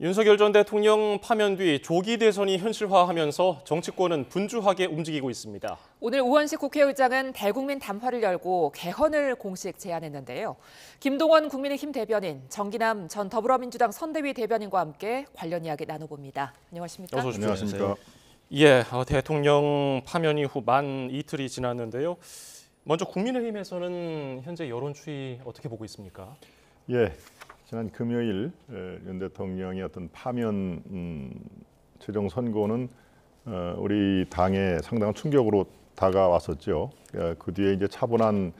윤석열 전 대통령 파면 뒤 조기 대선이 현실화하면서 정치권은 분주하게 움직이고 있습니다. 오늘 우원식 국회의장은 대국민 담화를 열고 개헌을 공식 제안했는데요. 김동원 국민의힘 대변인, 정기남 전 더불어민주당 선대위 대변인과 함께 관련 이야기 나눠봅니다. 안녕하십니까? 어서 오십시오. 안녕하십니까? 예, 대통령 파면 이후 만 이틀이 지났는데요. 먼저 국민의힘에서는 현재 여론 추이 어떻게 보고 있습니까? 예, 지난 금요일 윤 대통령의 어떤 파면 최종 선고는 우리 당에 상당한 충격으로 다가왔었죠. 그 뒤에 이제 차분한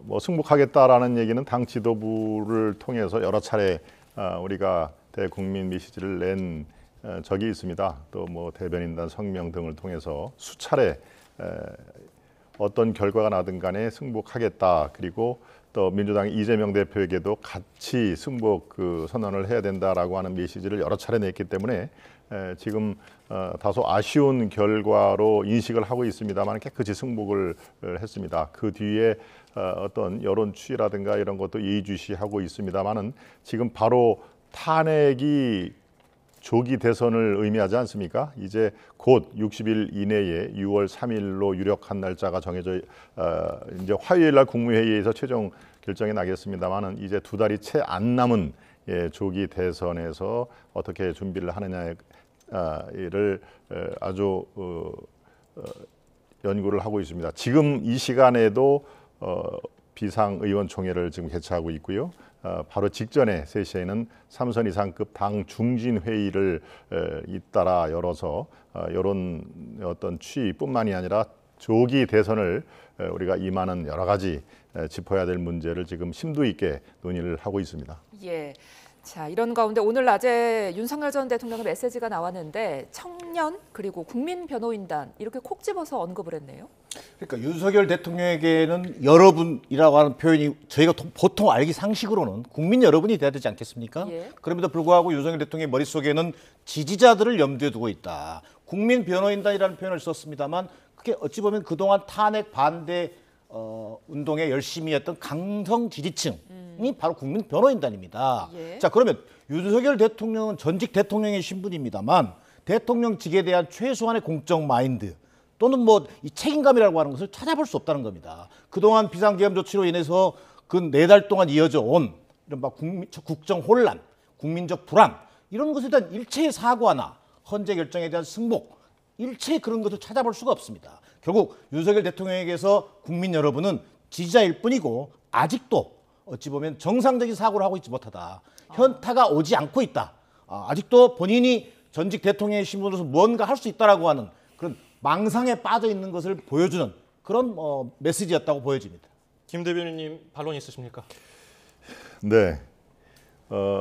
뭐 승복하겠다라는 얘기는 당 지도부를 통해서 여러 차례 우리가 대국민 메시지를 낸 적이 있습니다. 또 뭐 대변인단 성명 등을 통해서 수차례 어떤 결과가 나든 간에 승복하겠다. 그리고 또 민주당 이재명 대표에게도 같이 승복 선언을 해야 된다라고 하는 메시지를 여러 차례 냈기 때문에 지금 다소 아쉬운 결과로 인식을 하고 있습니다만 깨끗이 승복을 했습니다. 그 뒤에 어떤 여론 추이라든가 이런 것도 예의주시하고 있습니다만은 지금 바로 탄핵이 조기 대선을 의미하지 않습니까? 이제 곧 60일 이내에 6월 3일로 유력한 날짜가 정해져 이제 화요일 날 국무회의에서 최종 결정이 나겠습니다만은 이제 두 달이 채 안 남은 조기 대선에서 어떻게 준비를 하느냐를 아주 연구를 하고 있습니다. 지금 이 시간에도 비상의원총회를 지금 개최하고 있고요. 바로 직전에 3시에는 3선 이상급 당 중진 회의를 잇따라 열어서 이런 어떤 취지뿐만이 아니라 조기 대선을 우리가 임하는 여러 가지 짚어야 될 문제를 지금 심도 있게 논의를 하고 있습니다. 예. 자, 이런 가운데 오늘 낮에 윤석열 전 대통령의 메시지가 나왔는데 청년 그리고 국민변호인단 이렇게 콕 집어서 언급을 했네요. 그러니까 윤석열 대통령에게는 여러분이라고 하는 표현이 저희가 보통 알기 상식으로는 국민 여러분이 돼야 되지 않겠습니까? 예. 그럼에도 불구하고 윤석열 대통령의 머릿속에는 지지자들을 염두에 두고 있다. 국민변호인단이라는 표현을 썼습니다만 그게 어찌 보면 그동안 탄핵 반대 운동에 열심히 했던 강성 지지층이 바로 국민변호인단입니다. 예. 자, 그러면 윤석열 대통령은 전직 대통령의 신분입니다만 대통령직에 대한 최소한의 공적 마인드 또는 뭐 이 책임감이라고 하는 것을 찾아볼 수 없다는 겁니다. 그동안 비상계엄 조치로 인해서 그 4달 동안 이어져 온 이른바 국정 혼란, 국민적 불안 이런 것에 대한 일체의 사과나 헌재 결정에 대한 승복 일체의 그런 것을 찾아볼 수가 없습니다. 결국 윤석열 대통령에게서 국민 여러분은 지지자일 뿐이고 아직도 어찌 보면 정상적인 사고를 하고 있지 못하다. 현타가 오지 않고 있다. 아직도 본인이 전직 대통령의 신분으로서 무언가 할 수 있다라고 하는 그런 망상에 빠져 있는 것을 보여주는 그런 메시지였다고 보여집니다. 김 대변인님 반론 있으십니까? 네.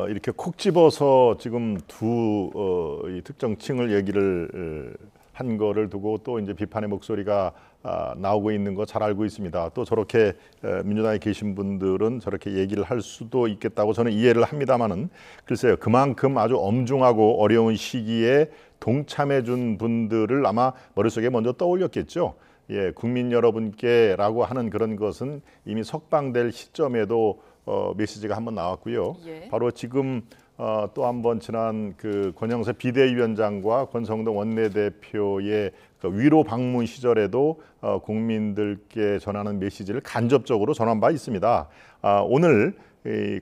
이렇게 콕 집어서 지금 이 특정층을 얘기를 한 거를 두고 또 이제 비판의 목소리가 나오고 있는 거 잘 알고 있습니다. 또 저렇게 민주당에 계신 분들은 저렇게 얘기를 할 수도 있겠다고 저는 이해를 합니다만은 글쎄요, 그만큼 아주 엄중하고 어려운 시기에 동참해 준 분들을 아마 머릿속에 먼저 떠올렸겠죠. 예, 국민 여러분께라고 하는 그런 것은 이미 석방될 시점에도 메시지가 한번 나왔고요. 예. 바로 지금 또 한 번 지난 그 권영세 비대위원장과 권성동 원내대표의 그 위로 방문 시절에도 국민들께 전하는 메시지를 간접적으로 전한 바 있습니다. 오늘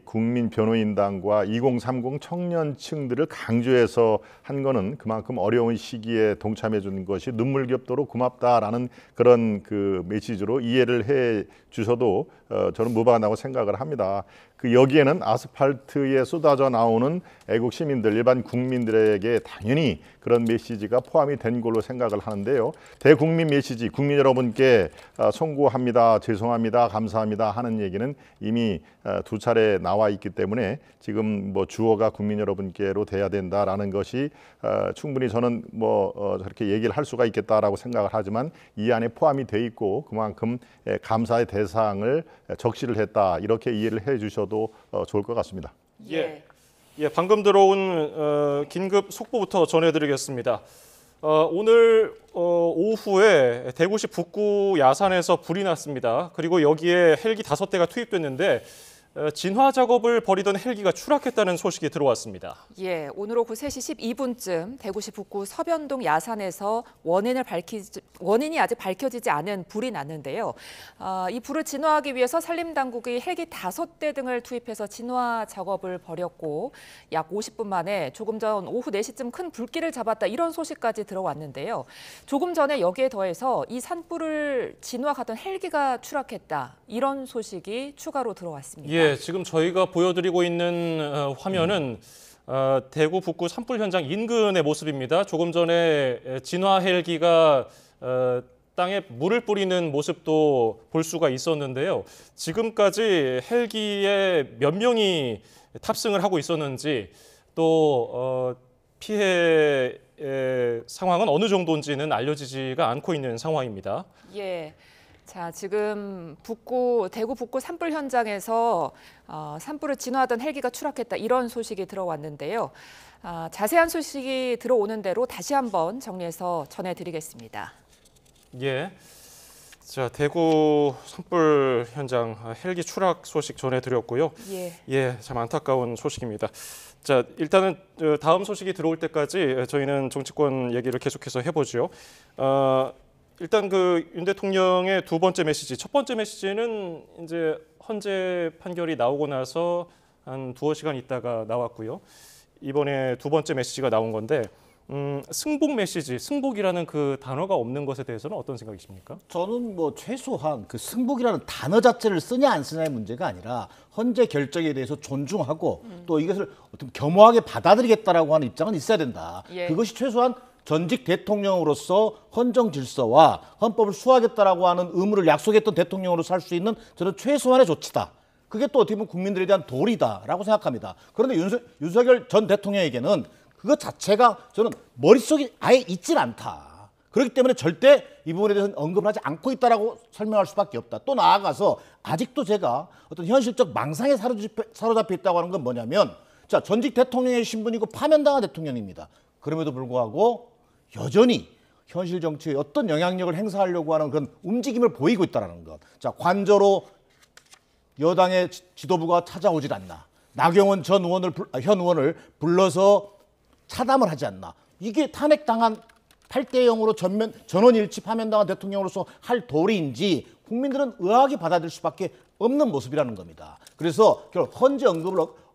국민변호인단과 2030 청년층들을 강조해서 한 거는 그만큼 어려운 시기에 동참해 준 것이 눈물겹도록 고맙다라는 그런 그 메시지로 이해를 해 주셔도 저는 무방하다고 생각을 합니다. 그 여기에는 아스팔트에 쏟아져 나오는 애국 시민들, 일반 국민들에게 당연히 그런 메시지가 포함이 된 걸로 생각을 하는데요. 대국민 메시지, 국민 여러분께 송구합니다, 죄송합니다, 감사합니다 하는 얘기는 이미 두 차례 나와 있기 때문에 지금 뭐 주어가 국민 여러분께로 돼야 된다라는 것이 충분히 저는 저렇게 얘기를 할 수가 있겠다라고 생각을 하지만 이 안에 포함이 돼 있고 그만큼 감사의 대상을 적시를 했다 이렇게 이해를 해주셔도 좋을 것 같습니다. 예, 방금 들어온 긴급 속보부터 전해드리겠습니다. 오늘 오후에 대구시 북구 야산에서 불이 났습니다. 그리고 여기에 헬기 5대가 투입됐는데 진화 작업을 벌이던 헬기가 추락했다는 소식이 들어왔습니다. 예, 오늘 오후 3시 12분쯤 대구시 북구 서변동 야산에서 원인이 아직 밝혀지지 않은 불이 났는데요. 이 불을 진화하기 위해서 산림당국이 헬기 5대 등을 투입해서 진화 작업을 벌였고 약 50분 만에 조금 전 오후 4시쯤 큰 불길을 잡았다 이런 소식까지 들어왔는데요. 조금 전에 여기에 더해서 이 산불을 진화하던 헬기가 추락했다 이런 소식이 추가로 들어왔습니다. 예, 지금 저희가 보여드리고 있는 화면은 대구 북구 산불 현장 인근의 모습입니다. 조금 전에 진화 헬기가 땅에 물을 뿌리는 모습도 볼 수가 있었는데요. 지금까지 헬기에 몇 명이 탑승을 하고 있었는지 또 피해 상황은 어느 정도인지는 알려지지가 않고 있는 상황입니다. 예. 자, 지금 대구 북구 산불 현장에서 산불을 진화하던 헬기가 추락했다 이런 소식이 들어왔는데요. 자세한 소식이 들어오는 대로 다시 한번 정리해서 전해드리겠습니다. 예. 자, 대구 산불 현장 헬기 추락 소식 전해드렸고요. 예, 참 안타까운 소식입니다. 자, 일단은 다음 소식이 들어올 때까지 저희는 정치권 얘기를 계속해서 해보죠. 일단 윤 대통령의 두 번째 메시지, 첫 번째 메시지는 이제 헌재 판결이 나오고 나서 한 2-3시간 있다가 나왔고요. 이번에 두 번째 메시지가 나온 건데 승복 메시지, 승복이라는 그 단어가 없는 것에 대해서는 어떤 생각이십니까? 저는 뭐 최소한 그 승복이라는 단어 자체를 쓰냐 안 쓰냐의 문제가 아니라 헌재 결정에 대해서 존중하고 또 이것을 어떤 겸허하게 받아들이겠다라고 하는 입장은 있어야 된다. 예. 그것이 최소한 전직 대통령으로서 헌정 질서와 헌법을 수호하겠다라고 하는 의무를 약속했던 대통령으로서 할 수 있는 저는 최소한의 조치다. 그게 또 어떻게 보면 국민들에 대한 도리다라고 생각합니다. 그런데 윤석열 전 대통령에게는 그것 자체가 저는 머릿속에 아예 있질 않다. 그렇기 때문에 절대 이 부분에 대해서는 언급을 하지 않고 있다라고 설명할 수밖에 없다. 또 나아가서 아직도 제가 어떤 현실적 망상에 사로잡혀 있다고 하는 건 뭐냐면 자, 전직 대통령의 신분이고 파면당한 대통령입니다. 그럼에도 불구하고 여전히 현실 정치에 어떤 영향력을 행사하려고 하는 그런 움직임을 보이고 있다는 것. 자, 관저로 여당의 지도부가 찾아오질 않나. 나경원 현 의원을 불러서 차담을 하지 않나. 이게 탄핵당한 8대0으로 전원일치 파면당한 대통령으로서 할 도리인지 국민들은 의아하게 받아들일 수밖에 없는 모습이라는 겁니다. 그래서 결국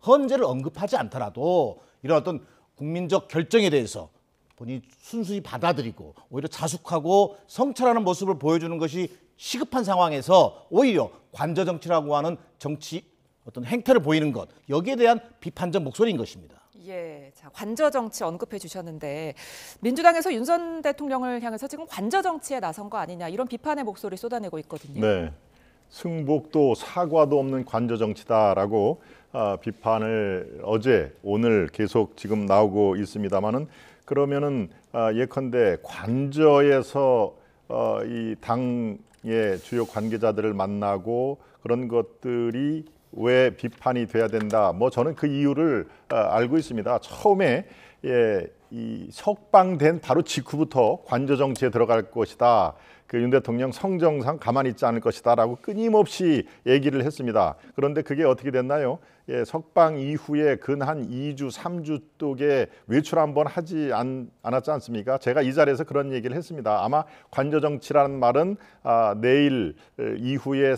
헌재를 언급하지 않더라도 이런 어떤 국민적 결정에 대해서 본인이 순수히 받아들이고 오히려 자숙하고 성찰하는 모습을 보여주는 것이 시급한 상황에서 오히려 관저 정치라고 하는 정치 어떤 행태를 보이는 것, 여기에 대한 비판적 목소리인 것입니다. 예, 자, 관저 정치 언급해 주셨는데 민주당에서 윤 전 대통령을 향해서 지금 관저 정치에 나선 거 아니냐 이런 비판의 목소리 쏟아내고 있거든요. 네, 승복도 사과도 없는 관저 정치다라고 비판을 어제 오늘 계속 지금 나오고 있습니다만은 그러면은 예컨대 관저에서 이 당의 주요 관계자들을 만나고 그런 것들이 왜 비판이 돼야 된다. 뭐 저는 그 이유를 알고 있습니다. 처음에 이 석방된 바로 직후부터 관저 정치에 들어갈 것이다. 그 윤 대통령 성정상 가만히 있지 않을 것이다라고 끊임없이 얘기를 했습니다. 그런데 그게 어떻게 됐나요? 석방 이후에 근 한 2주, 3주 동에 외출 한번 하지 않았지 않습니까? 제가 이 자리에서 그런 얘기를 했습니다. 아마 관저 정치라는 말은 내일 이후에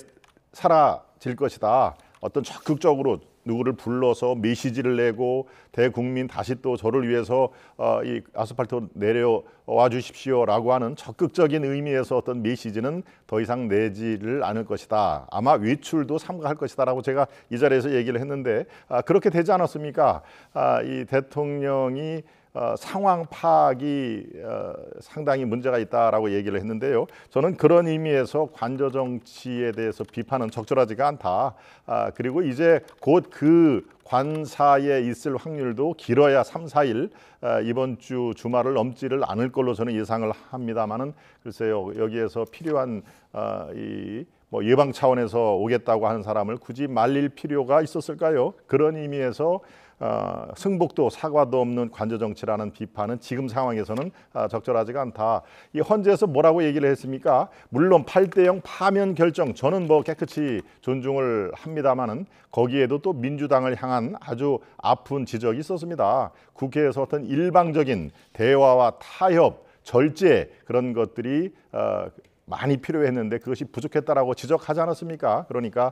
사라질 것이다. 어떤 적극적으로 누구를 불러서 메시지를 내고 대국민 다시 또 저를 위해서 이 아스팔트로 내려와 주십시오라고 하는 적극적인 의미에서 어떤 메시지는 더 이상 내지를 않을 것이다. 아마 외출도 삼가할 것이다라고 제가 이 자리에서 얘기를 했는데 그렇게 되지 않았습니까? 이 대통령이 상황 파악이 상당히 문제가 있다라고 얘기를 했는데요. 저는 그런 의미에서 관저 정치에 대해서 비판은 적절하지가 않다. 그리고 이제 곧 그 관사에 있을 확률도 길어야 3-4일 이번 주 주말을 넘지를 않을 걸로 저는 예상을 합니다만은 글쎄요, 여기에서 필요한 뭐 예방 차원에서 오겠다고 하는 사람을 굳이 말릴 필요가 있었을까요? 그런 의미에서 승복도 사과도 없는 관저 정치라는 비판은 지금 상황에서는 적절하지가 않다. 이 헌재에서 뭐라고 얘기를 했습니까? 물론 8대0 파면 결정 저는 뭐 깨끗이 존중을 합니다만은 거기에도 또 민주당을 향한 아주 아픈 지적이 있었습니다. 국회에서 어떤 일방적인 대화와 타협, 절제 그런 것들이 많이 필요했는데 그것이 부족했다라고 지적하지 않았습니까? 그러니까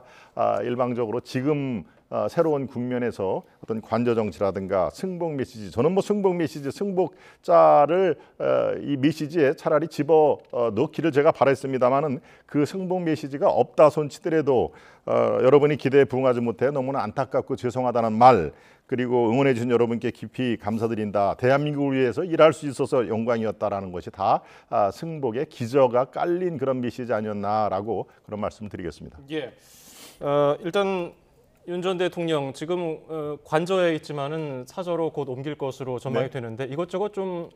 일방적으로 지금 새로운 국면에서 어떤 관저 정치라든가 승복 메시지, 저는 뭐 승복 메시지, 승복자를 이 메시지에 차라리 집어 넣기를 제가 바랬습니다만은 그 승복 메시지가 없다 손치더라도 여러분이 기대에 부응하지 못해 너무나 안타깝고 죄송하다는 말, 그리고 응원해 주신 여러분께 깊이 감사드린다. 대한민국을 위해서 일할 수 있어서 영광이었다라는 것이 다 승복의 기저가 깔린 그런 메시지 아니었나라고 그런 말씀을 드리겠습니다. 예, 일단 윤 전 대통령 지금 관저에 있지만은 사저로 곧 옮길 것으로 전망이 되는데 이것저것 좀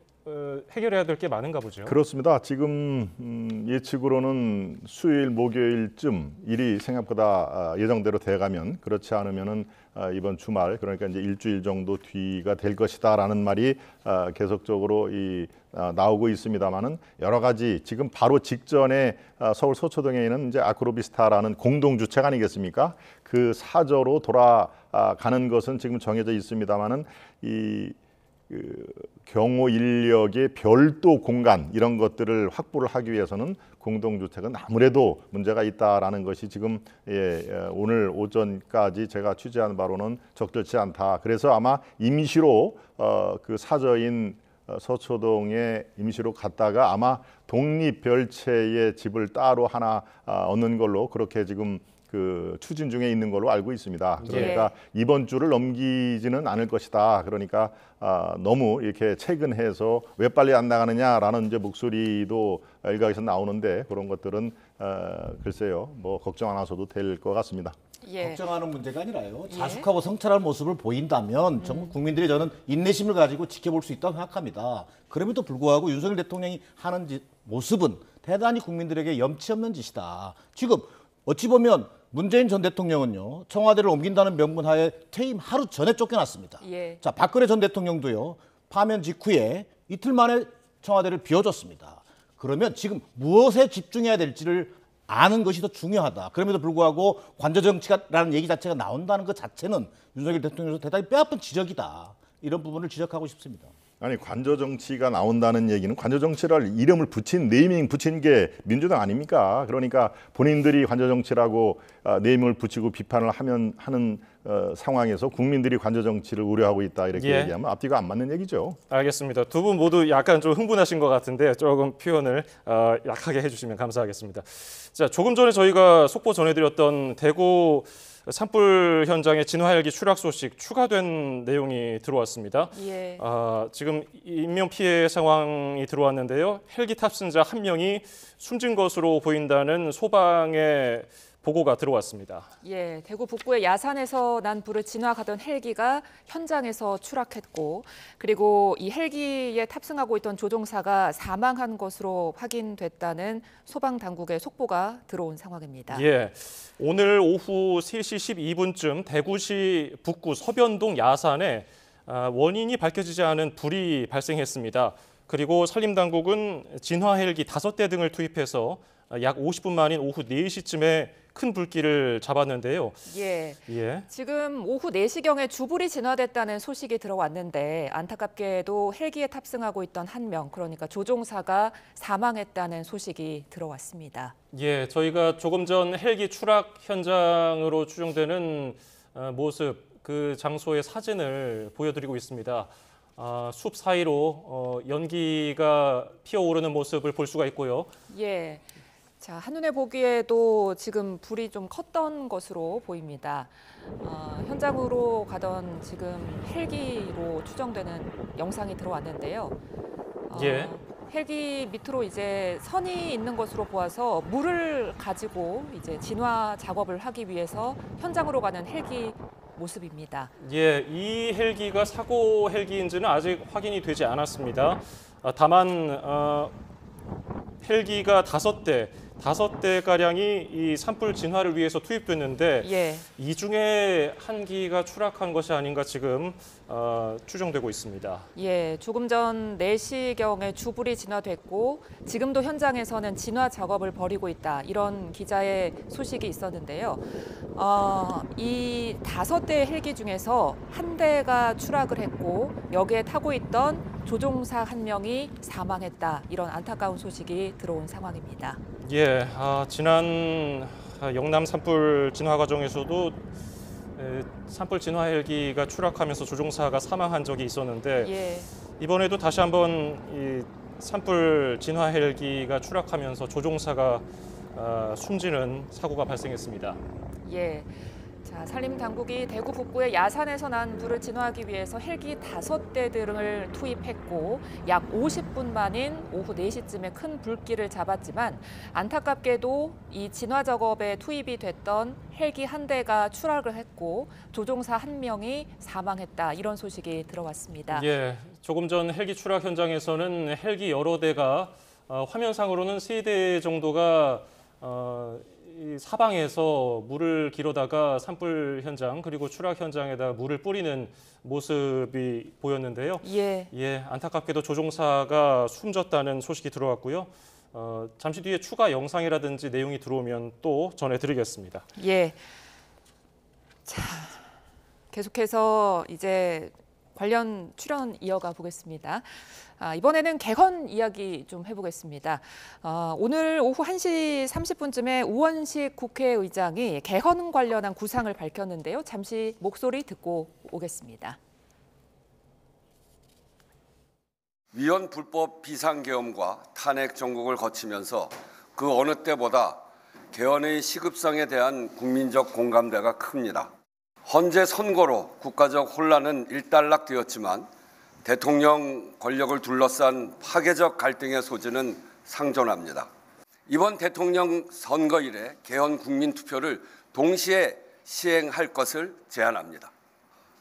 해결해야 될 게 많은가 보죠. 그렇습니다. 지금 예측으로는 수요일, 목요일쯤 일이 생각보다 예정대로 돼가면, 그렇지 않으면은 이번 주말, 그러니까 이제 일주일 정도 뒤가 될 것이다라는 말이 계속적으로 나오고 있습니다만은 여러 가지 지금 바로 직전에 서울 서초동에 있는 이제 아크로비스타라는 공동 주택 아니겠습니까? 그 사저로 돌아가는 것은 지금 정해져 있습니다만은 경호 인력의 별도 공간 이런 것들을 확보를 하기 위해서는 공동주택은 아무래도 문제가 있다라는 것이 지금 오늘 오전까지 제가 취재한 바로는 적절치 않다. 그래서 아마 임시로 그 사저인 서초동에 임시로 갔다가 아마 독립별채의 집을 따로 하나 얻는 걸로 그렇게 지금 그 추진 중에 있는 걸로 알고 있습니다. 그러니까 이번 주를 넘기지는 않을 것이다. 그러니까 너무 이렇게 최근해서 왜 빨리 안 나가느냐라는 이제 목소리도 일각에서 나오는데 그런 것들은 글쎄요, 뭐 걱정 안 하셔도 될 것 같습니다. 걱정하는 문제가 아니라요. 자숙하고 성찰할 모습을 보인다면 정말 국민들이 저는 인내심을 가지고 지켜볼 수 있다고 생각합니다. 그럼에도 불구하고 윤석열 대통령이 하는 모습은 대단히 국민들에게 염치 없는 짓이다. 지금 어찌 보면 문재인 전 대통령은요, 청와대를 옮긴다는 명분하에 퇴임 하루 전에 쫓겨났습니다. 자, 박근혜 전 대통령도요, 파면 직후에 이틀 만에 청와대를 비워줬습니다. 그러면 지금 무엇에 집중해야 될지를 아는 것이 더 중요하다. 그럼에도 불구하고 관저 정치라는 얘기 자체가 나온다는 것 자체는 윤석열 대통령에서 대단히 뼈아픈 지적이다. 이런 부분을 지적하고 싶습니다. 아니, 관저 정치가 나온다는 얘기는 관저 정치를 이름을 붙인, 네이밍 붙인 게 민주당 아닙니까? 그러니까 본인들이 관저 정치라고 네이밍을 붙이고 비판을 하는 상황에서 국민들이 관저 정치를 우려하고 있다 이렇게 얘기하면 앞뒤가 안 맞는 얘기죠. 알겠습니다. 두 분 모두 약간 좀 흥분하신 것 같은데 조금 표현을 약하게 해주시면 감사하겠습니다. 자, 조금 전에 저희가 속보 전해드렸던 대구 산불 현장의 진화 헬기 추락 소식 추가된 내용이 들어왔습니다. 지금 인명 피해 상황이 들어왔는데요. 헬기 탑승자 1명이 숨진 것으로 보인다는 소방의 보고가 들어왔습니다. 대구 북부의 야산에서 난 불을 진화가던 헬기가 현장에서 추락했고, 그리고 이 헬기에 탑승하고 있던 조종사가 사망한 것으로 확인됐다는 소방 당국의 속보가 들어온 상황입니다. 오늘 오후 3시 12분쯤 대구시 북구 서변동 야산에 원인이 밝혀지지 않은 불이 발생했습니다. 그리고 산림당국은 진화 헬기 5대 등을 투입해서 약 50분 만인 오후 4시쯤에 큰 불길을 잡았는데요. 지금 오후 4시경에 주불이 진화됐다는 소식이 들어왔는데 안타깝게도 헬기에 탑승하고 있던 1명, 그러니까 조종사가 사망했다는 소식이 들어왔습니다. 저희가 조금 전 헬기 추락 현장으로 추정되는 모습, 그 장소의 사진을 보여드리고 있습니다. 숲 사이로 연기가 피어오르는 모습을 볼 수가 있고요. 자, 한눈에 보기에도 지금 불이 좀 컸던 것으로 보입니다. 현장으로 가던 지금 헬기로 추정되는 영상이 들어왔는데요. 헬기 밑으로 이제 선이 있는 것으로 보아서 물을 가지고 이제 진화 작업을 하기 위해서 현장으로 가는 헬기 모습입니다. 이 헬기가 사고 헬기인지는 아직 확인이 되지 않았습니다. 다만 헬기가 5대, 5대가량이 이 산불 진화를 위해서 투입됐는데 예. 이 중에 한 기가 추락한 것이 아닌가 지금 추정되고 있습니다. 예, 조금 전 4시경에 주불이 진화됐고 지금도 현장에서는 진화 작업을 벌이고 있다. 이런 기자의 소식이 있었는데요. 이 5대의 헬기 중에서 한 대가 추락을 했고 여기에 타고 있던 조종사 1명이 사망했다. 이런 안타까운 소식이 들어온 상황입니다. 예, 지난 영남 산불 진화 과정에서도 산불 진화 헬기가 추락하면서 조종사가 사망한 적이 있었는데 예. 이번에도 이번에도 다시 한번 이 산불 진화 헬기가 추락하면서 조종사가 숨지는 사고가 발생했습니다. 예. 자, 산림 당국이 대구 북부의 야산에서 난 불을 진화하기 위해서 헬기 5대들을 투입했고 약 50분 만인 오후 4시쯤에 큰 불길을 잡았지만 안타깝게도 이 진화 작업에 투입이 됐던 헬기 한 대가 추락을 했고 조종사 1명이 사망했다. 이런 소식이 들어왔습니다. 예, 조금 전 헬기 추락 현장에서는 헬기 여러 대가 화면상으로는 3대 정도가 이 사방에서 물을 기르다가 산불 현장 그리고 추락 현장에다 물을 뿌리는 모습이 보였는데요. 예. 안타깝게도 조종사가 숨졌다는 소식이 들어왔고요. 잠시 뒤에 추가 영상이라든지 내용이 들어오면 또 전해드리겠습니다. 예. 자, 계속해서 이제 관련 출연 이어가 보겠습니다. 이번에는 개헌 이야기 좀 해보겠습니다. 오늘 오후 1시 30분쯤에 우원식 국회의장이 개헌 관련한 구상을 밝혔는데요. 잠시 목소리 듣고 오겠습니다. 위헌 불법 비상계엄과 탄핵 정국을 거치면서 그 어느 때보다 개헌의 시급성에 대한 국민적 공감대가 큽니다. 헌재 선거로 국가적 혼란은 일단락되었지만 대통령 권력을 둘러싼 파괴적 갈등의 소지는 상존합니다. 이번 대통령 선거 이래 개헌 국민투표를 동시에 시행할 것을 제안합니다.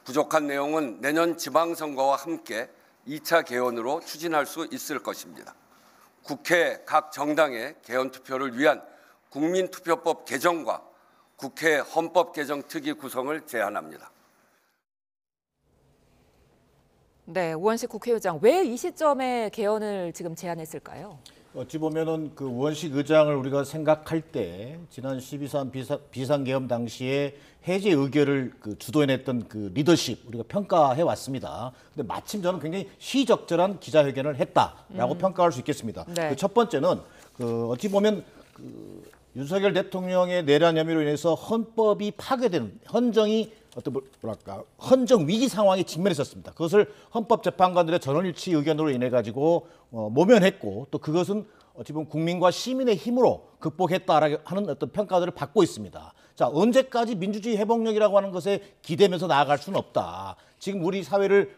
부족한 내용은 내년 지방선거와 함께 2차 개헌으로 추진할 수 있을 것입니다. 국회 각 정당의 개헌투표를 위한 국민투표법 개정과 국회 헌법 개정 특위 구성을 제안합니다. 네, 우원식 국회의장 왜 이 시점에 개헌을 지금 제안했을까요? 어찌 보면은 그 우원식 의장을 우리가 생각할 때 지난 12.3 비상계엄 당시에 해제 의결을 주도해냈던 그 리더십 우리가 평가해 왔습니다. 근데 마침 저는 굉장히 시적절한 기자회견을 했다라고 평가할 수 있겠습니다. 네. 첫 번째는 어찌 보면 윤석열 대통령의 내란 혐의로 인해서 헌법이 파괴되는 헌정 위기 상황에 직면했었습니다. 그것을 헌법재판관들의 전원일치 의견으로 인해 가지고 모면했고 또 그것은 어찌 보면 국민과 시민의 힘으로 극복했다라는 어떤 평가들을 받고 있습니다. 자, 언제까지 민주주의 회복력이라고 하는 것에 기대면서 나아갈 수는 없다. 지금 우리 사회를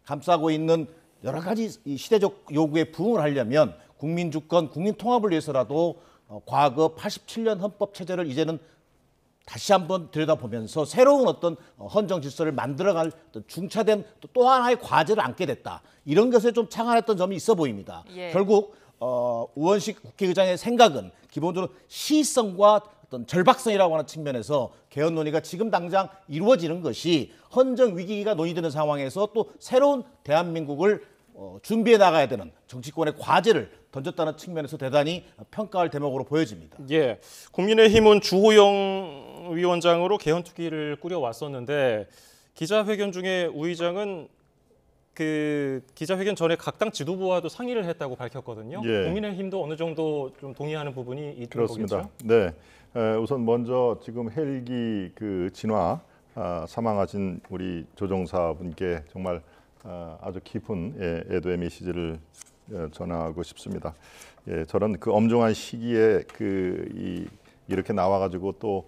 감싸고 있는 여러 가지 시대적 요구에 부응을 하려면 국민 주권, 국민 통합을 위해서라도 과거 87년 헌법 체제를 이제는 다시 한번 들여다보면서 새로운 어떤 헌정 질서를 만들어갈 중차된 또 하나의 과제를 안게 됐다. 이런 것에 좀 창안했던 점이 있어 보입니다. 예. 결국 우원식 국회의장의 생각은 기본적으로 시성과 어떤 절박성이라고 하는 측면에서 개헌 논의가 지금 당장 이루어지는 것이 헌정 위기가 논의되는 상황에서 또 새로운 대한민국을 준비해 나가야 되는 정치권의 과제를 던졌다는 측면에서 대단히 평가할 대목으로 보여집니다. 예, 국민의힘은 주호영 위원장으로 개헌 특위를 꾸려왔었는데 기자회견 중에 우 의장은 그 기자회견 전에 각 당 지도부와도 상의를 했다고 밝혔거든요. 예. 국민의힘도 어느 정도 좀 동의하는 부분이 있는 그렇습니다. 거겠죠? 네, 우선 먼저 지금 헬기 진화 사망하신 우리 조종사분께 정말 아주 깊은 애도의 메시지를 전하고 싶습니다. 예, 저런 그 엄중한 시기에 이렇게 나와가지고 또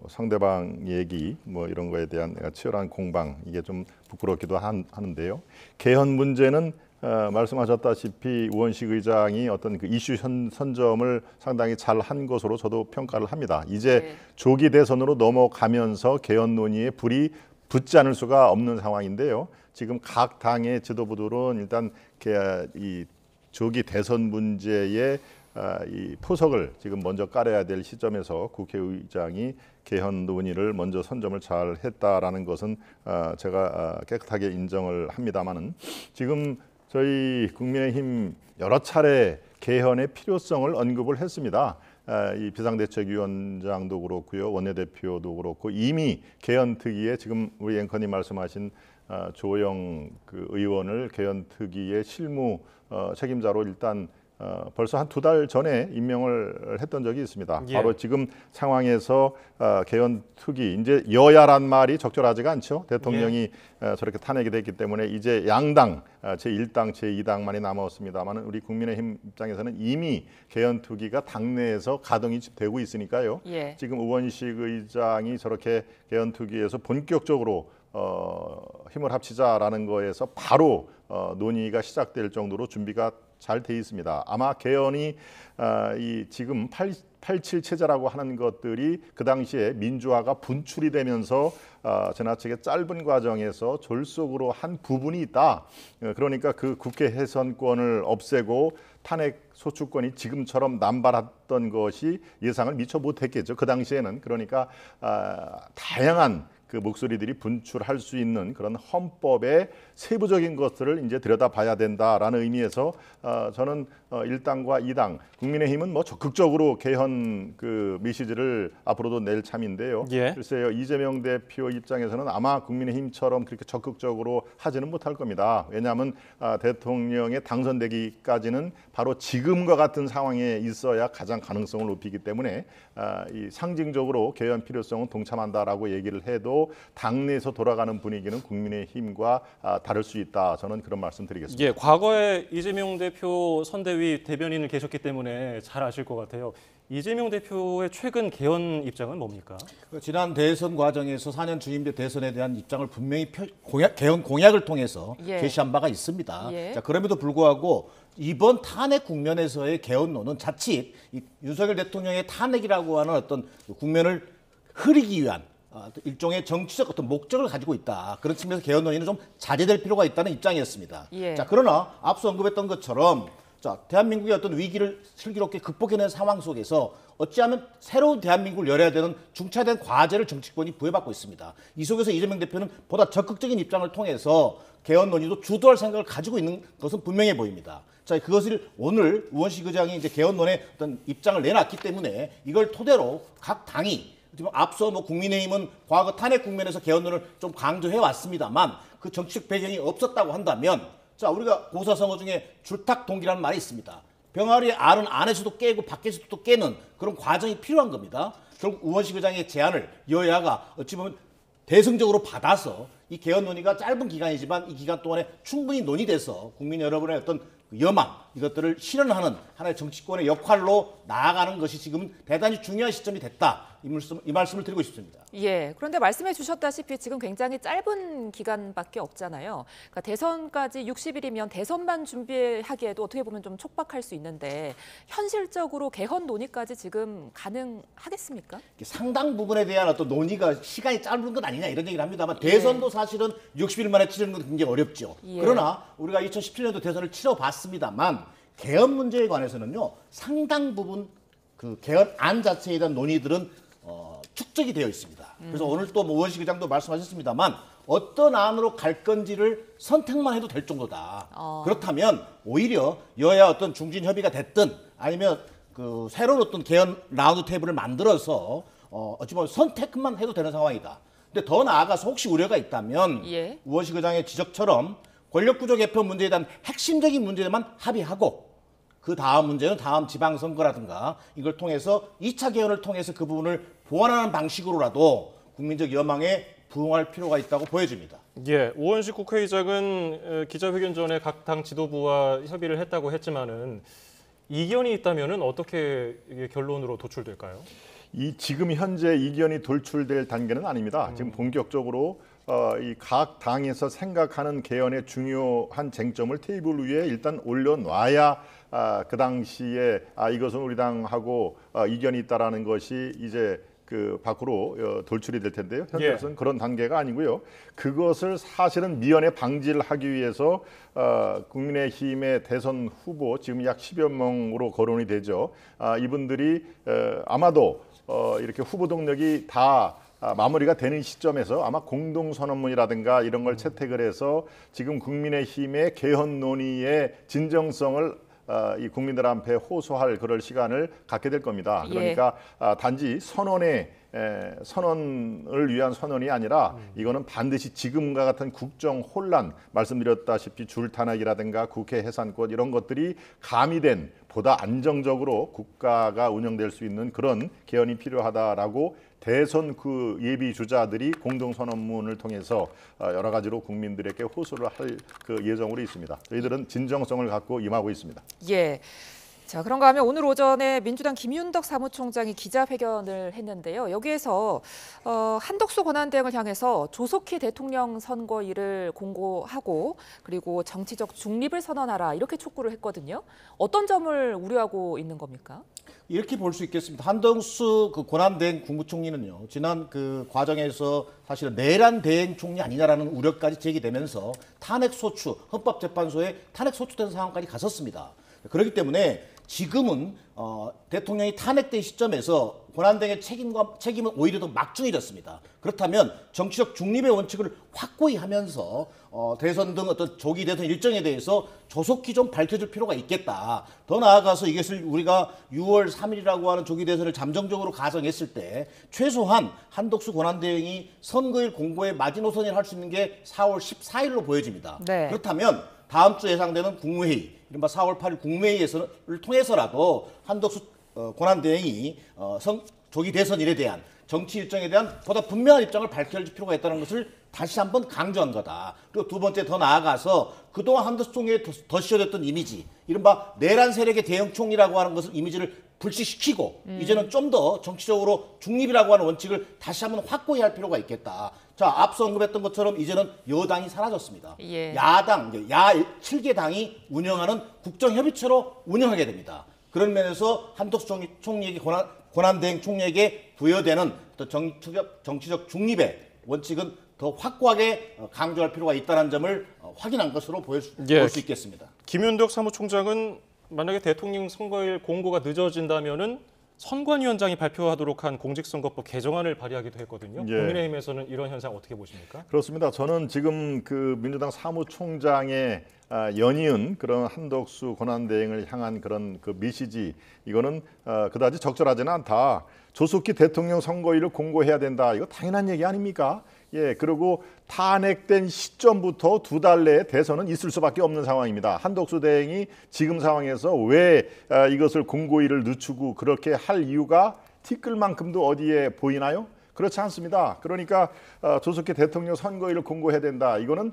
상대방 얘기 뭐 이런 거에 대한 치열한 공방 이게 좀 부끄럽기도 하는데요. 개헌 문제는 말씀하셨다시피 우원식 의장이 어떤 그 이슈 선점을 상당히 잘 한 것으로 저도 평가를 합니다. 이제 네. 조기 대선으로 넘어가면서 개헌 논의에 불이 붙지 않을 수가 없는 상황인데요. 지금 각 당의 지도부들은 일단 이 조기 대선 문제에 이 포석을 지금 먼저 깔아야 될 시점에서 국회의장이 개헌 논의를 먼저 선점을 잘 했다라는 것은 제가 깨끗하게 인정을 합니다만은 지금 저희 국민의힘 여러 차례 개헌의 필요성을 언급을 했습니다. 이 비상대책위원장도 그렇고요, 원내대표도 그렇고 이미 개헌특위에 지금 우리 앵커님 말씀하신 조영 그 의원을 개헌특위의 실무 책임자로 일단 벌써 한 2달 전에 임명을 했던 적이 있습니다. 예. 바로 지금 상황에서 개헌특위 이제 여야란 말이 적절하지가 않죠. 대통령이 저렇게 탄핵이 됐기 때문에 이제 양당 제1당 제2당만이 남았습니다만 우리 국민의힘 입장에서는 이미 개헌특위가 당내에서 가동이 되고 있으니까요. 예. 지금 우원식 의장이 저렇게 개헌특위에서 본격적으로 힘을 합치자라는 거에서 바로 논의가 시작될 정도로 준비가 잘 돼 있습니다. 아마 개헌이 이 지금 87 체제라고 하는 것들이 그 당시에 민주화가 분출이 되면서 지나치게 짧은 과정에서 졸속으로 한 부분이 있다. 그러니까 그 국회 해선권을 없애고 탄핵 소추권이 지금처럼 남발했던 것이 예상을 미처 못했겠죠. 그 당시에는. 그러니까 다양한 그 목소리들이 분출할 수 있는 그런 헌법의 세부적인 것들을 이제 들여다봐야 된다라는 의미에서 저는 1당과 2당 국민의힘은 뭐 적극적으로 개헌 그 메시지를 앞으로도 낼 참인데요. 예. 글쎄요, 이재명 대표 입장에서는 아마 국민의힘처럼 그렇게 적극적으로 하지는 못할 겁니다. 왜냐하면 대통령에 당선되기까지는 바로 지금과 같은 상황에 있어야 가장 가능성을 높이기 때문에 이 상징적으로 개헌 필요성은 동참한다라고 얘기를 해도 당내에서 돌아가는 분위기는 국민의힘과 다를 수 있다. 저는 그런 말씀드리겠습니다. 예, 과거에 이재명 대표 선대위 대변인을 계셨기 때문에 잘 아실 것 같아요. 이재명 대표의 최근 개헌 입장은 뭡니까? 지난 대선 과정에서 4년 주임대 대선에 대한 입장을 분명히 개헌 공약을 통해서 예. 제시한 바가 있습니다. 예. 자, 그럼에도 불구하고 이번 탄핵 국면에서의 개헌론은 자칫 이 윤석열 대통령의 탄핵이라고 하는 어떤 국면을 흐리기 위한 일종의 정치적 어떤 목적을 가지고 있다. 그런 측면에서 개헌 논의는 좀 자제될 필요가 있다는 입장이었습니다. 예. 자, 그러나 앞서 언급했던 것처럼 자, 대한민국의 어떤 위기를 슬기롭게 극복해낸 상황 속에서 어찌하면 새로운 대한민국을 열어야 되는 중차대한 과제를 정치권이 부여받고 있습니다. 이 속에서 이재명 대표는 보다 적극적인 입장을 통해서 개헌 논의도 주도할 생각을 가지고 있는 것은 분명해 보입니다. 자, 그것을 오늘 우원식 의장이 이제 개헌론에 어떤 입장을 내놨기 때문에 이걸 토대로 각 당이 지금 앞서 뭐 국민의힘은 과거 탄핵 국면에서 개헌론을 좀 강조해 왔습니다만 그 정치적 배경이 없었다고 한다면 자, 우리가 고사성어 중에 줄탁 동기라는 말이 있습니다. 병아리의 알은 안에서도 깨고 밖에서도 또 깨는 그런 과정이 필요한 겁니다. 결국 우원식 의장의 제안을 여야가 어찌 보면 대승적으로 받아서 이 개헌 논의가 짧은 기간이지만 이 기간 동안에 충분히 논의돼서 국민 여러분의 어떤 여망 이것들을 실현하는 하나의 정치권의 역할로 나아가는 것이 지금 대단히 중요한 시점이 됐다. 이 말씀을 드리고 싶습니다. 예, 그런데 말씀해 주셨다시피 지금 굉장히 짧은 기간밖에 없잖아요. 그러니까 대선까지 60일이면 대선만 준비하기에도 어떻게 보면 좀 촉박할 수 있는데 현실적으로 개헌 논의까지 지금 가능하겠습니까? 상당 부분에 대한 어떤 논의가 시간이 짧은 것 아니냐 이런 얘기를 합니다만 대선도 사실은 60일 만에 치르는 건 굉장히 어렵죠. 예. 그러나 우리가 2017년도 대선을 치러봤습니다만 개헌 문제에 관해서는요 상당 부분 그 개헌안 자체에 대한 논의들은 축적이 되어 있습니다. 그래서 오늘 또 우원식 의장도 말씀하셨습니다만 어떤 안으로 갈 건지를 선택만 해도 될 정도다. 그렇다면 오히려 여야 어떤 중진 협의가 됐든 아니면 그 새로운 어떤 개헌 라운드 테이블을 만들어서 어찌 보면 선택만 해도 되는 상황이다. 근데 더 나아가서 혹시 우려가 있다면 예. 우원식 의장의 지적처럼 권력구조 개편 문제에 대한 핵심적인 문제만 합의하고 그 다음 문제는 다음 지방선거라든가 이걸 통해서 2차 개헌을 통해서 그 부분을 보완하는 방식으로라도 국민적 여망에 부응할 필요가 있다고 보여집니다. 예, 우원식 국회의장은 기자회견 전에 각 당 지도부와 협의를 했다고 했지만은 이견이 있다면은 어떻게 이게 결론으로 도출될까요? 지금 현재 이견이 돌출될 단계는 아닙니다. 지금 본격적으로 이 각 당에서 생각하는 개헌의 중요한 쟁점을 테이블 위에 일단 올려놔야 그 당시에 이것은 우리 당하고 이견이 있다라는 것이 이제 그 밖으로 돌출이 될 텐데요. 현재로서는 그런 단계가 아니고요. 그것을 사실은 미연에 방지를 하기 위해서 국민의힘의 대선 후보 지금 약 10여 명으로 거론이 되죠. 이분들이 아마도 이렇게 후보 동력이 다 마무리가 되는 시점에서 아마 공동선언문이라든가 이런 걸 채택을 해서 지금 국민의힘의 개헌 논의의 진정성을 이 국민들 앞에 호소할 그럴 시간을 갖게 될 겁니다. 그러니까 단지 선언을 위한 선언이 아니라 이거는 반드시 지금과 같은 국정 혼란, 말씀드렸다시피 줄탄핵이라든가 국회 해산권 이런 것들이 가미된 보다 안정적으로 국가가 운영될 수 있는 그런 개헌이 필요하다라고 대선 그 예비 주자들이 공동선언문을 통해서 여러 가지로 국민들에게 호소를 할 그 예정으로 있습니다. 저희들은 진정성을 갖고 임하고 있습니다. 예. 자, 그런가 하면 오늘 오전에 민주당 김윤덕 사무총장이 기자회견을 했는데요. 여기에서 한덕수 권한대행을 향해서 조속히 대통령 선거일을 공고하고 그리고 정치적 중립을 선언하라 이렇게 촉구를 했거든요. 어떤 점을 우려하고 있는 겁니까? 이렇게 볼 수 있겠습니다. 한덕수 그 권한대행 국무총리는요, 지난 그 과정에서 사실은 내란 대행 총리 아니냐라는 우려까지 제기되면서 탄핵소추, 헌법재판소에 탄핵소추된 상황까지 갔었습니다. 그렇기 때문에 지금은 대통령이 탄핵된 시점에서 권한대행의 책임은 오히려 더 막중해졌습니다. 그렇다면 정치적 중립의 원칙을 확고히 하면서 대선 등 어떤 조기 대선 일정에 대해서 조속히 좀 밝혀줄 필요가 있겠다. 더 나아가서 이것을 우리가 6월 3일이라고 하는 조기 대선을 잠정적으로 가정했을 때 최소한 한덕수 권한대행이 선거일 공고에 마지노선을 할 수 있는 게 4월 14일로 보여집니다. 네. 그렇다면 다음 주 예상되는 국무회의, 이른바 4월 8일 국무회의를 통해서라도 한덕수 권한대행이 조기 대선일에 대한 정치 일정에 대한 보다 분명한 입장을 밝혀줄 필요가 있다는 것을 다시 한번 강조한 거다. 그리고 두 번째 더 나아가서 그동안 한덕수 총리에 더 씌워졌던 이미지, 이른바 내란 세력의 대형 총리라고 하는 것을 이미지를 불식시키고 이제는 좀 더 정치적으로 중립이라고 하는 원칙을 다시 한번 확고히 할 필요가 있겠다. 자, 앞서 언급했던 것처럼 이제는 여당이 사라졌습니다. 예. 야당, 7개 당이 운영하는 국정협의체로 운영하게 됩니다. 그런 면에서 한덕수 총리에게 권한대행 총리에게 부여되는 또 정치적 중립의 원칙은 더 확고하게 강조할 필요가 있다는 점을 확인한 것으로 볼 수 있겠습니다. 김윤덕 사무총장은 만약에 대통령 선거일 공고가 늦어진다면은 선관위원장이 발표하도록 한 공직선거법 개정안을 발의하기도 했거든요. 국민의힘에서는 이런 현상 어떻게 보십니까? 그렇습니다. 저는 지금 그 민주당 사무총장의 연이은 그런 한덕수 권한대행을 향한 그런 그 메시지, 이거는 그다지 적절하지는 않다. 조속히 대통령 선거일을 공고해야 된다. 이거 당연한 얘기 아닙니까? 예, 그리고 탄핵된 시점부터 2달 내에 대선은 있을 수밖에 없는 상황입니다. 한덕수 대행이 지금 상황에서 왜 이것을 공고일을 늦추고 그렇게 할 이유가 티끌만큼도 어디에 보이나요? 그렇지 않습니다. 그러니까 조속히 대통령 선거일을 공고해야 된다. 이거는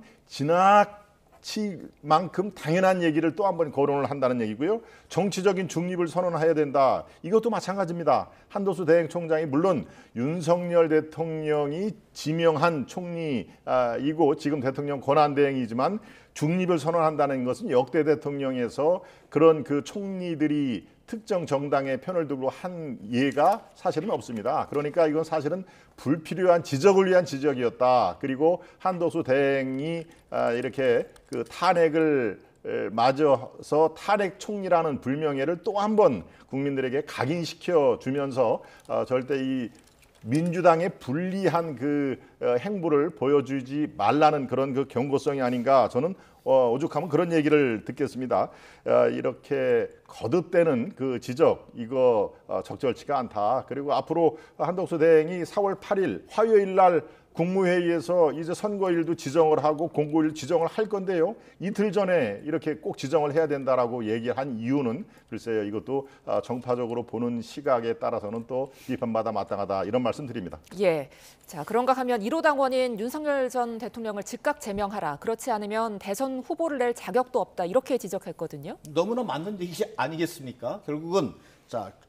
지나치만큼 당연한 얘기를 또 한 번 거론을 한다는 얘기고요. 정치적인 중립을 선언해야 된다. 이것도 마찬가지입니다. 한덕수 대행 총장이 물론 윤석열 대통령이 지명한 총리이고 지금 대통령 권한대행이지만 중립을 선언한다는 것은 역대 대통령에서 그런 그 총리들이 특정 정당의 편을 두고 한 예가 사실은 없습니다. 그러니까 이건 사실은 불필요한 지적을 위한 지적이었다. 그리고 한덕수 대행이 이렇게 그 탄핵을 맞아서 탄핵 총리라는 불명예를 또 한 번 국민들에게 각인시켜 주면서 절대 이 민주당의 불리한 그 행보를 보여주지 말라는 그런 그 경고성이 아닌가, 저는 오죽하면 그런 얘기를 듣겠습니다. 이렇게 거듭되는 그 지적, 이거 적절치가 않다. 그리고 앞으로 한덕수 대행이 4월 8일 화요일 날 국무회의에서 이제 선거일도 지정을 하고 공고일 지정을 할 건데요. 이틀 전에 이렇게 꼭 지정을 해야 된다라고 얘기한 이유는 글쎄요, 이것도 정파적으로 보는 시각에 따라서는 또 비판받아 마땅하다, 이런 말씀 드립니다. 예. 자, 그런가 하면 1호 당원인 윤석열 전 대통령을 즉각 제명하라. 그렇지 않으면 대선 후보를 낼 자격도 없다. 이렇게 지적했거든요. 너무나 맞는 얘기 아니겠습니까? 결국은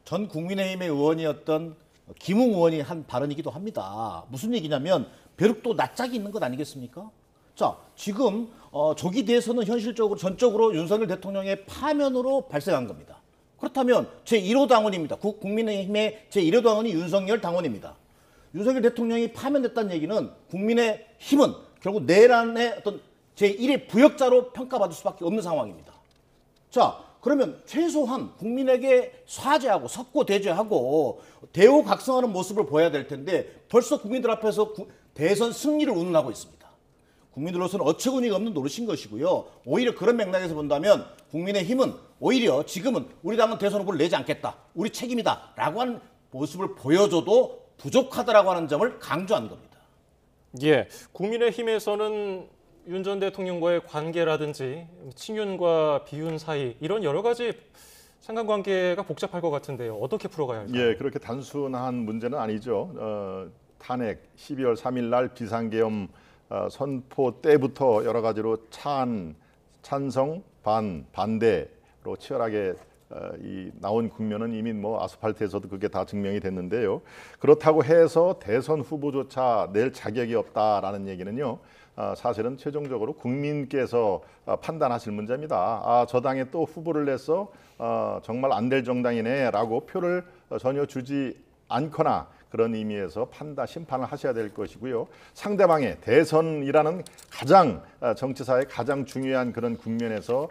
전 국민의힘의 의원이었던 김웅 의원이 한 발언이기도 합니다. 무슨 얘기냐면 벼룩도 낯짝이 있는 것 아니겠습니까? 자, 지금 조기 대선은 현실적으로 전적으로 윤석열 대통령의 파면으로 발생한 겁니다. 그렇다면 제1호 당원입니다. 국민의힘의 제1호 당원이 윤석열 당원입니다. 윤석열 대통령이 파면됐다는 얘기는 국민의힘은 결국 내란의 어떤 제1의 부역자로 평가받을 수밖에 없는 상황입니다. 자, 그러면 최소한 국민에게 사죄하고 석고대죄하고 대우각성하는 모습을 보여야 될 텐데 벌써 국민들 앞에서 대선 승리를 운운하고 있습니다. 국민들로서는 어처구니가 없는 노릇인 것이고요. 오히려 그런 맥락에서 본다면 국민의힘은 오히려 지금은 우리 당은 대선 후보를 내지 않겠다. 우리 책임이다. 라고 하는 모습을 보여줘도 부족하다라고 하는 점을 강조한 겁니다. 예, 국민의힘에서는 윤 전 대통령과의 관계라든지 친윤과 비윤 사이 이런 여러 가지 상관관계가 복잡할 것 같은데요. 어떻게 풀어가야 할까요? 예, 그렇게 단순한 문제는 아니죠. 탄핵 12월 3일 날 비상계엄 선포 때부터 여러 가지로 찬성, 반대로 치열하게 나온 국면은 이미 뭐 아스팔트에서도 그게 다 증명이 됐는데요. 그렇다고 해서 대선 후보조차 낼 자격이 없다라는 얘기는요. 사실은 최종적으로 국민께서 판단하실 문제입니다. 저 당에 또 후보를 내서 정말 안 될 정당이네라고 표를 전혀 주지 않거나 그런 의미에서 심판을 하셔야 될 것이고요. 상대방의 대선이라는 가장 정치사의 가장 중요한 그런 국면에서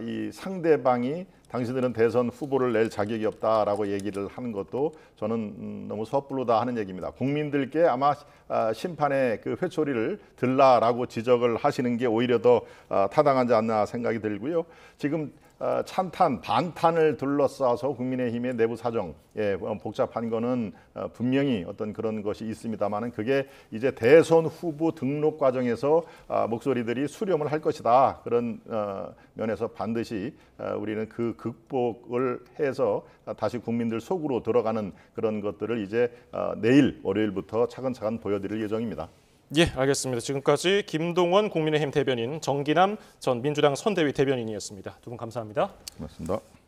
이 상대방이 당신들은 대선 후보를 낼 자격이 없다라고 얘기를 하는 것도 저는 너무 섣부르다 하는 얘기입니다. 국민들께 아마 심판의 그 회초리를 들라라고 지적을 하시는 게 오히려 더 타당하지 않나 생각이 들고요. 지금 반탄을 둘러싸서 국민의힘의 내부 사정, 복잡한 거는 분명히 어떤 그런 것이 있습니다만은 그게 이제 대선 후보 등록 과정에서 목소리들이 수렴을 할 것이다. 그런 면에서 반드시 우리는 그 극복을 해서 다시 국민들 속으로 들어가는 그런 것들을 이제 내일 월요일부터 차근차근 보여드릴 예정입니다. 예, 알겠습니다. 지금까지 김동원 국민의힘 대변인, 정기남 전 민주당 선대위 대변인이었습니다. 두 분 감사합니다. 고맙습니다.